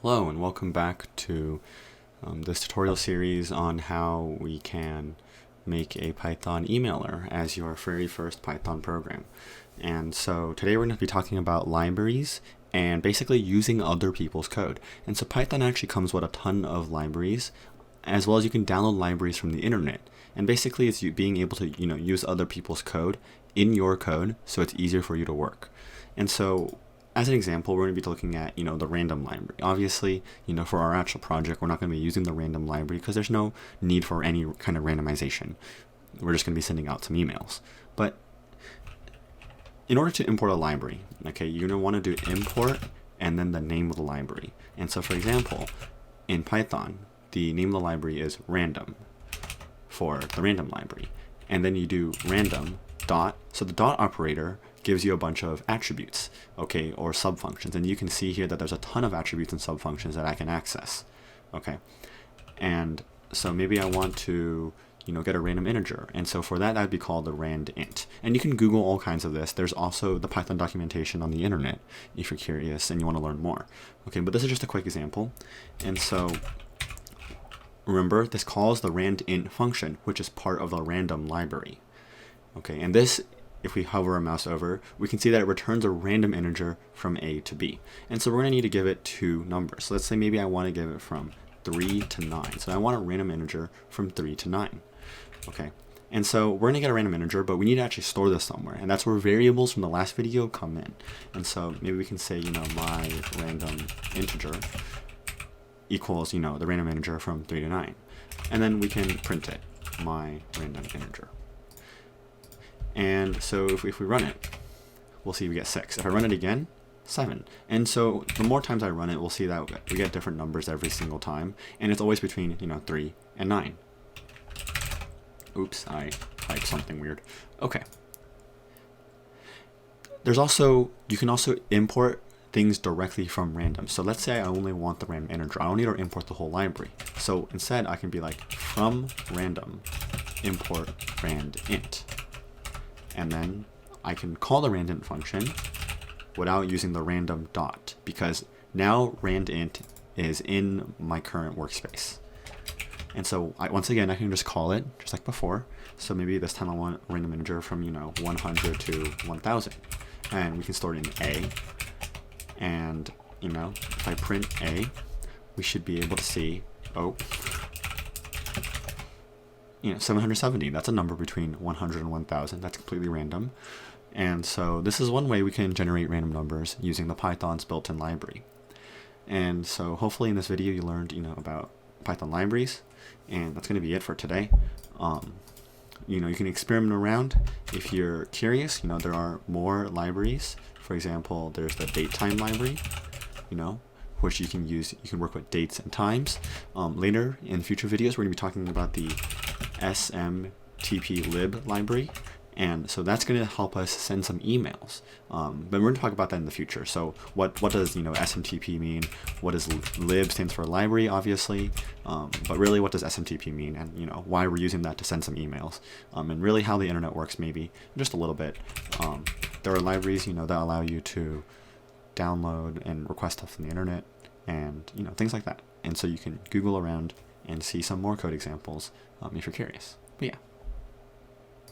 Hello and welcome back to this tutorial series on how we can make a Python emailer as your very first Python program. And so today we're going to be talking about libraries and basically using other people's code. And so Python actually comes with a ton of libraries, as well as you can download libraries from the internet. And basically it's you being able to use other people's code in your code so it's easier for you to work. And so as an example, we're going to be looking at, the random library. Obviously, for our actual project, we're not going to be using the random library because there's no need for any kind of randomization. We're just going to be sending out some emails. But in order to import a library, okay, you're going to want to do import and then the name of the library. And so, for example, in Python, the name of the library is random for the random library. And then you do random dot. So the dot operator gives you a bunch of attributes, okay, or subfunctions. And you can see here that there's a ton of attributes and subfunctions that I can access, okay? And so maybe I want to, get a random integer. And so for that, that'd be called the rand int. And you can Google all kinds of this. There's also the Python documentation on the internet if you're curious and you want to learn more. Okay, but this is just a quick example. And so remember, this calls the rand int function, which is part of the random library. Okay, and this, if we hover our mouse over, we can see that it returns a random integer from A to B. And so we're going to need to give it two numbers. So let's say maybe I want to give it from 3 to 9. So I want a random integer from 3 to 9. Okay, and so we're going to get a random integer, but we need to actually store this somewhere. And that's where variables from the last video come in. And so maybe we can say, my random integer equals, the random integer from 3 to 9. And then we can print it, my random integer. And so if we run it, we'll see we get 6. If I run it again, 7. And so the more times I run it, we'll see that we get different numbers every single time. And it's always between, 3 and 9. Oops, I typed something weird. Okay. You can also import things directly from random. So let's say I only want the random integer. I don't need to import the whole library. So instead I can be like from random import rand int. And then I can call the rand int function without using the random dot, because now rand int is in my current workspace. And so once again, I can just call it just like before. So maybe this time I want a random integer from 100 to 1000, and we can store it in A. And if I print A, we should be able to see 770, that's a number between 100 and 1000. That's completely random. And so this is one way we can generate random numbers using the Python's built-in library. And so hopefully in this video you learned, about Python libraries, and that's going to be it for today. You can experiment around if you're curious. There are more libraries. For example, there's the datetime library, which you can use. You can work with dates and times. Later in future videos, we're going to be talking about the smtplib library, and so that's going to help us send some emails, but we're going to talk about that in the future. So what does SMTP mean? What does lib stands for library, obviously, but really what does SMTP mean, and why we're using that to send some emails, and really how the internet works, maybe just a little bit. There are libraries that allow you to download and request stuff from the internet, and things like that. And so you can Google around and see some more code examples if you're curious. But yeah,